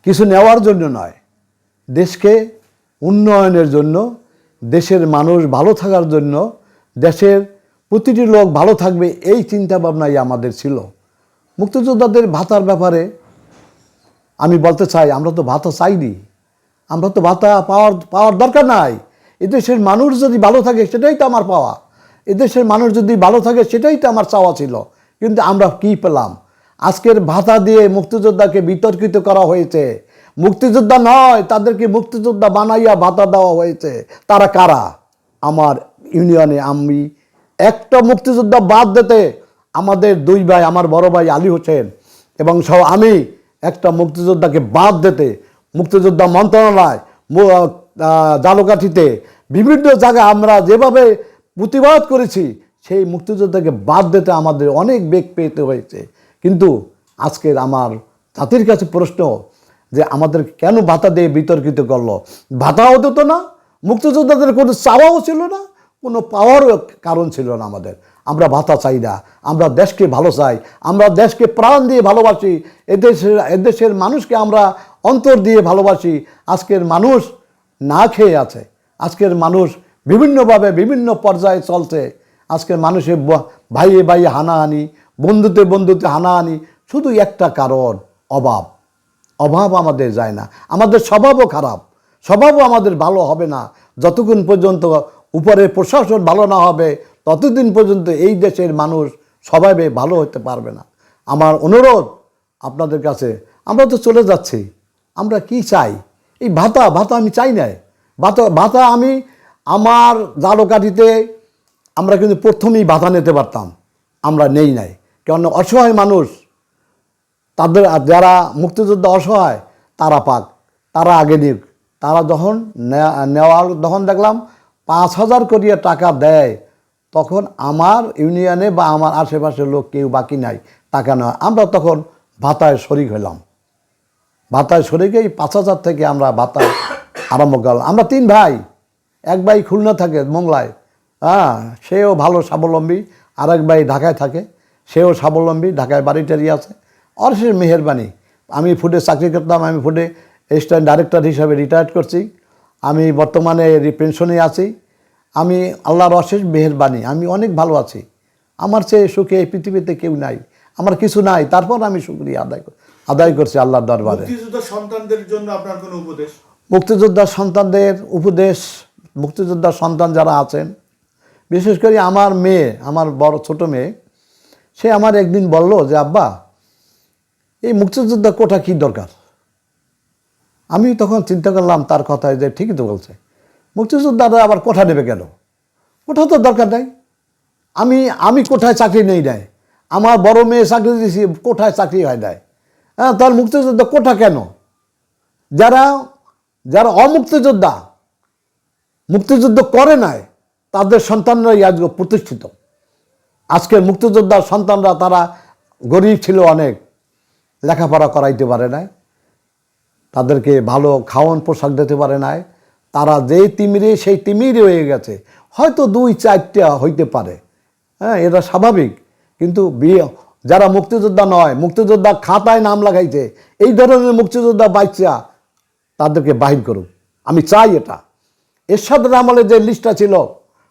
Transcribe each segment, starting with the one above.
কিছু নেওয়ার জন্য নয়, দেশকে উন্নয়নের জন্য, দেশের মানুষ ভালো থাকার জন্য, দেশের প্রতিটি লোক ভালো থাকবে এই চিন্তা ভাবনাই আমাদের ছিল। মুক্তিযোদ্ধাদের ভাতার ব্যাপারে আমি বলতে চাই, আমরা তো ভাতা চাইনি, আমরা তো ভাতা পাওয়ার দরকার নাই। এদেশের মানুষ যদি ভালো থাকে সেটাই তো আমার পাওয়া, এদেশের মানুষ যদি ভালো থাকে সেটাই তো আমার চাওয়া ছিল। কিন্তু আমরা কি পেলাম? আজকের ভাতা দিয়ে মুক্তিযোদ্ধাকে বিতর্কিত করা হয়েছে। মুক্তিযোদ্ধা নয়, তাদেরকে মুক্তিযোদ্ধা বানাইয়া ভাতা দেওয়া হয়েছে। তারা কারা? আমার ইউনিয়নে আমি একটা মুক্তিযোদ্ধা বাদ দিতে আমাদের দুই ভাই, আমার বড় ভাই আলী হোসেন এবং সহ আমি একটা মুক্তিযোদ্ধাকে বাদ দিতে মুক্তিযোদ্ধা মন্ত্রণালয়, জালকাঠিতে বিভিন্ন জায়গায় আমরা যেভাবে প্রতিবাদ করেছি, সেই মুক্তিযোদ্ধাকে বাদ দিতে আমাদের অনেক বেগ পেতে হয়েছে। কিন্তু আজকের আমার জাতির কাছে প্রশ্ন যে আমাদের কেন ভাতা দিয়ে বিতর্কিত করলো? ভাতাও দিত না, মুক্তিযোদ্ধাদের কোনো চাওয়াও ছিল না, কোনো পাওয়ারও কারণ ছিল না আমাদের। আমরা ভাতা চাই না, আমরা দেশকে ভালো চাই, আমরা দেশকে প্রাণ দিয়ে ভালোবাসি, এদেশের মানুষকে আমরা অন্তর দিয়ে ভালোবাসি। আজকের মানুষ না খেয়ে আছে, আজকের মানুষ বিভিন্নভাবে বিভিন্ন পর্যায়ে চলছে। আজকের মানুষের ভাইয়ে ভাইয়ে হানাহানি, বন্ধুতে বন্ধুতে হানাহানি, শুধু একটা কারণ, অভাব। অভাব আমাদের যায় না, আমাদের স্বভাবও খারাপ, স্বভাবও আমাদের ভালো হবে না। যতক্ষণ পর্যন্ত উপরের প্রশাসন ভালো না হবে ততদিন পর্যন্ত এই দেশের মানুষ স্বভাবে ভালো হতে পারবে না। আমার অনুরোধ আপনাদের কাছে, আমরা তো চলে যাচ্ছি, আমরা কি চাই? এই ভাতা আমি চাই না। ভাতা আমি আমার জালকাঠিতে আমরা কিন্তু প্রথমেই ভাতা নিতে পারতাম, আমরা নেই নাই। কেননা অসহায় মানুষ, তাদের যারা মুক্তিযোদ্ধা অসহায় তারা পাক, তারা আগে নিক। তারা যখন যখন দেখলাম 5,000 করে টাকা দেয়, তখন আমার ইউনিয়নে বা আমার আশেপাশের লোক কেউ বাকি নাই টাকা নেওয়া। আমরা তখন ভাতায় শরিক হলাম, ভাতায় শরিকেই 5,000 থেকে আমরা ভাতা আরম্ভ করলাম। আমরা 3 ভাই, এক ভাই খুলনা থাকে মোংলায়, সেও ভালো স্বাবলম্বী, আর এক ভাই ঢাকায় থাকে, সেও স্বাবলম্বী, ঢাকায় বাড়িটারি আছে। আর সে মেহেরবানি, আমি ফুডে চাকরি করতাম, আমি ফুডে অ্যাসিস্ট্যান্ট ডাইরেক্টর হিসাবে রিটায়ার্ড করছি, আমি বর্তমানে পেনশনে আছি। আমি আল্লাহর অশেষ মেহেরবানি, আমি অনেক ভালো আছি। আমার চেয়ে সুখে এই পৃথিবীতে কেউ নাই, আমার কিছু নাই, তারপর আমি শুকরিয়া আদায় করছি আল্লাহর দরবারে। মুক্তিযোদ্ধা সন্তানদের জন্য আপনার কোনো উপদেশ? মুক্তিযোদ্ধার সন্তানদের উপদেশ, মুক্তিযোদ্ধার সন্তান যারা আছেন, বিশেষ করে আমার মেয়ে, আমার বড় ছোট মেয়ে, সে আমার একদিন বলল যে আব্বা, এই মুক্তিযোদ্ধা কোটা কী দরকার? আমি তখন চিন্তা করলাম তার কথায় যে ঠিকই তো বলছে, মুক্তিযোদ্ধারা আবার কোঠা নেবে কেন? কোঠা তো দরকার নাই। আমি কোঠায় চাকরি নেই নাই, আমার বড় মেয়ে চাকরি দিয়েছি, কোঠায় চাকরি হয় নাই। তার মুক্তিযোদ্ধা কোঠা কেন? যারা অমুক্তিযোদ্ধা, মুক্তিযুদ্ধ করে নাই, তাদের সন্তানরাই আজ প্রতিষ্ঠিত। আজকের মুক্তিযোদ্ধার সন্তানরা তারা গরিব ছিল, অনেক লেখাপড়া করাইতে পারে নাই, তাদেরকে ভালো খাওয়ান পোশাক দিতে পারে নাই, তারা যেই তিমিরে সেই তিমিরে হয়ে গেছে। হয়তো 2-4টা হইতে পারে, এটা স্বাভাবিক। কিন্তু যারা মুক্তিযোদ্ধা নয়, মুক্তিযোদ্ধা খাতায় নাম লাগাইছে, এই ধরনের মুক্তিযোদ্ধা বাচ্চা তাদেরকে বাহির করুক, আমি চাই এটা। এরশাদের আমলে যে লিস্টটা ছিল,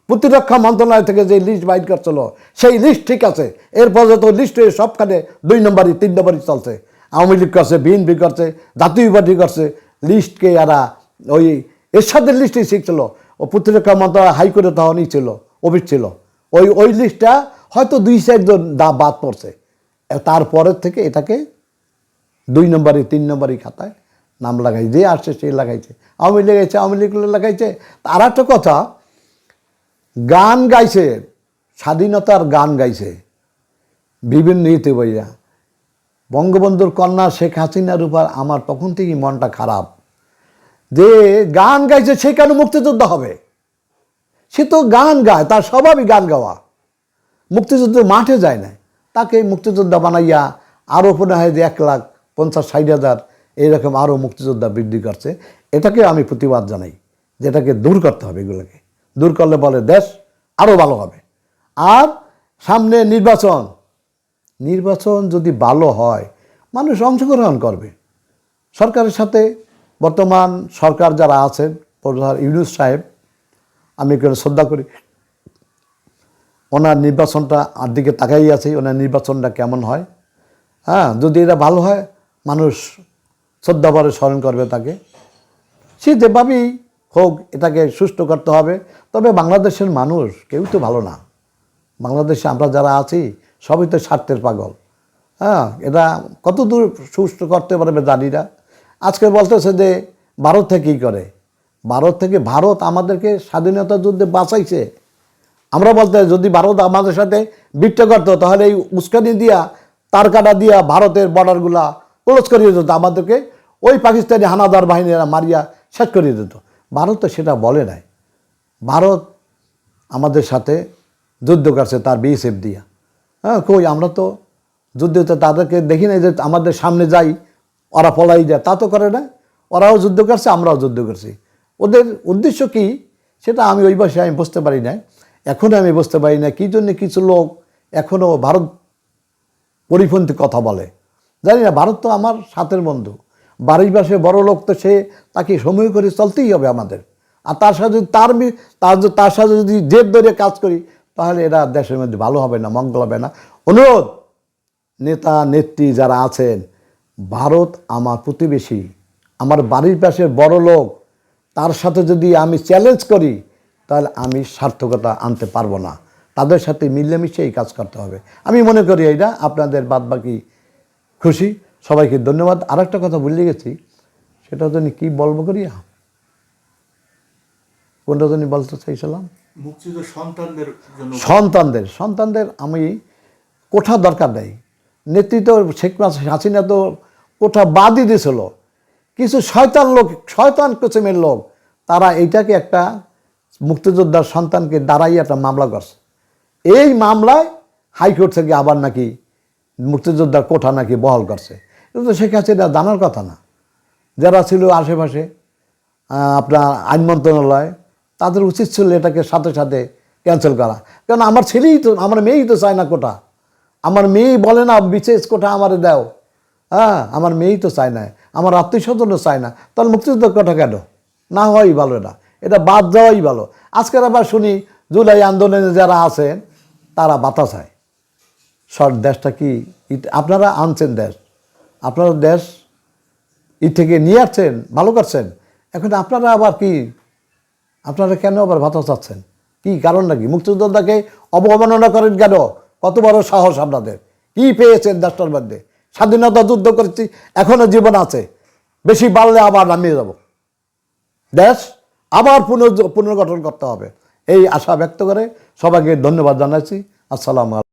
প্রতিরক্ষা মন্ত্রণালয় থেকে যে লিস্ট বাইর করছিল, সেই লিস্ট ঠিক আছে। এরপর যত লিস্ট হয়ে সবখানে 2 নম্বরই 3 নম্বরই চলছে। আওয়ামী লীগ করছে, বিএনপি করছে, জাতীয় পার্টি করছে, লিস্টকে এরা ওই এরশাদের লিস্টেই শিখছিল। ও প্রতিরক্ষা মন্ত্রণালয় হাইকোর্টে তখনই ছিল, অফিস ছিল। ওই লিস্টটা হয়তো 2-4 জন বাদ পড়ছে, তারপরের থেকে এটাকে 2 নম্বরই 3 নম্বরই খাতায় নাম লাগাই, যে আসছে সে লাগাইছে, আওয়ামী লীগ লাগাইছে, আওয়ামী লীগ লাগাইছে। আর একটা কথা, গান গাইছে, স্বাধীনতার গান গাইছে বিভিন্ন ইতে বইয়া। বঙ্গবন্ধুর কন্যা শেখ হাসিনার উপর আমার তখন থেকেই মনটা খারাপ, যে গান গাইছে সে কেন মুক্তিযোদ্ধা হবে? সে তো গান গায়, তার স্বভাবই গান গাওয়া। মুক্তিযুদ্ধ মাঠে যায় না, তাকে মুক্তিযোদ্ধা বানাইয়া আরও মনে হয় যে 1,50,000-60,000 এইরকম আরও মুক্তিযোদ্ধা বৃদ্ধি করছে। এটাকে আমি প্রতিবাদ জানাই, যেটাকে দূর করতে হবে। এগুলোকে দূর করলে বলে দেশ আরও ভালো হবে। আর সামনে নির্বাচন যদি ভালো হয়, মানুষ অংশগ্রহণ করবে, সরকারের সাথে বর্তমান সরকার যারা আছেন, প্রফেসর ইউনূস সাহেব, আমি একটু শ্রদ্ধা করি, ওনার নির্বাচনটা আর দিকে তাকাই আছি, ওনার নির্বাচনটা কেমন হয়। হ্যাঁ, যদি এটা ভালো হয় মানুষ শ্রদ্ধাভরে স্মরণ করবে তাকে। সে যেভাবেই হোক এটাকে সুষ্ঠু করতে হবে। তবে বাংলাদেশের মানুষ কেউ তো ভালো না। বাংলাদেশে আমরা যারা আছি সবই তো স্বার্থের পাগল। হ্যাঁ, এটা কতদূর সুষ্ঠু করতে পারবে জানি না। আজকে বলতেছে যে ভারত থেকে কী করে, ভারত আমাদেরকে স্বাধীনতা যুদ্ধে বাঁচাইছে। আমরা বলতে যদি ভারত আমাদের সাথে বিট্ট করতো তাহলে এই উস্কানি দিয়া তার কাটা দিয়া ভারতের বর্ডারগুলা ক্লোজ করিয়ে দিত, আমাদেরকে ওই পাকিস্তানি হানাদার বাহিনীরা মারিয়া শেষ করিয়ে দিত। ভারত তো সেটা বলে নাই। ভারত আমাদের সাথে যুদ্ধ করছে তার বিএসএফ দিয়া। হ্যাঁ, কই আমরা তো যুদ্ধ তো তাদেরকে দেখি নাই যে আমাদের সামনে যাই ওরা পলাই যায়, তা তো করে না। ওরাও যুদ্ধ করছে, আমরাও যুদ্ধ করছি। ওদের উদ্দেশ্য কি সেটা আমি ওই বয়সে আমি বুঝতে পারি না, এখনও আমি বুঝতে পারি না কী জন্য কিছু লোক এখনও ভারত পরিপন্থী কথা বলে। জানি না, ভারত তো আমার সাথের বন্ধু, বাড়ির পাশে বড় লোক, তো সে তাকে সময় করে চলতেই হবে আমাদের। আর তার সাথে তার সাথে যদি জেদ ধরে কাজ করি তাহলে এরা দেশের মধ্যে ভালো হবে না, মঙ্গল হবে না। অনুরোধ, নেতা নেত্রী যারা আছেন, ভারত আমার প্রতিবেশী, আমার বাড়ির পাশের বড় লোক, তার সাথে যদি আমি চ্যালেঞ্জ করি তাহলে আমি সার্থকতা আনতে পারবো না। তাদের সাথে মিলেমিশেই কাজ করতে হবে। আমি মনে করি এইটা আপনাদের বাদবাকি খুশি। সবাইকে ধন্যবাদ। আর একটা কথা ভুলে গেছি, সেটা জানি কি বলবো করিয়া, কোনটা জানি বলতে চাইছিলাম। মুক্তিযুদ্ধ সন্তানদের জন্য সন্তানদের আমি কোঠা দরকার নেই। নেতৃত্ব শেখ হাসিনা তো কোঠা বাদই দিয়েছিল। কিছু শয়তান কিসিমের লোক, তারা এইটাকে একটা মুক্তিযোদ্ধার সন্তানকে দাঁড়াইয়ে একটা মামলা করছে। এই মামলায় হাইকোর্ট থেকে আবার নাকি মুক্তিযোদ্ধার কোঠা নাকি বহাল করছে। কিন্তু শেখ হাসিনা জানার কথা না। যারা ছিল আশেপাশে আপনার আইন মন্ত্রণালয়, তাদের উচিত ছিল এটাকে সাথে সাথে ক্যান্সেল করা। কারণ আমার ছেলেই তো, আমার মেয়েই তো চায় না কোটা। আমার মেয়েই বলে না বিশেষ কোটা আমারে দাও। হ্যাঁ, আমার মেয়েই তো চায় না, আমার আত্মীয় স্বজনও চায় না। তাহলে মুক্তিযুদ্ধ কোটা কেন? না হওয়াই ভালো, এটা বাদ যাওয়াই ভালো। আজকের আবার শুনি জুলাই আন্দোলনে যারা আছেন তারা বাতা চায়। দেশটা কি আপনারা আনছেন, আপনারা দেশ থেকে নিয়ে আসছেন, ভালো করছেন। এখন আপনারা আবার কি, আপনারা কেন আবার ভাতা চাচ্ছেন? কি কারণ নাকি? মুক্তিযোদ্ধাকে অবমাননা করেন কেন? কত বড় সাহস আপনাদের! কি পেয়েছেন দেশটার মধ্যে? স্বাধীনতা যুদ্ধ করেছি, এখনো জীবন আছে, বেশি বাড়লে আবার নামিয়ে যাব। দেশ আবার পুনর্গঠন করতে হবে, এই আশা ব্যক্ত করে সবাইকে ধন্যবাদ জানাচ্ছি। আসসালামু আলাইকুম।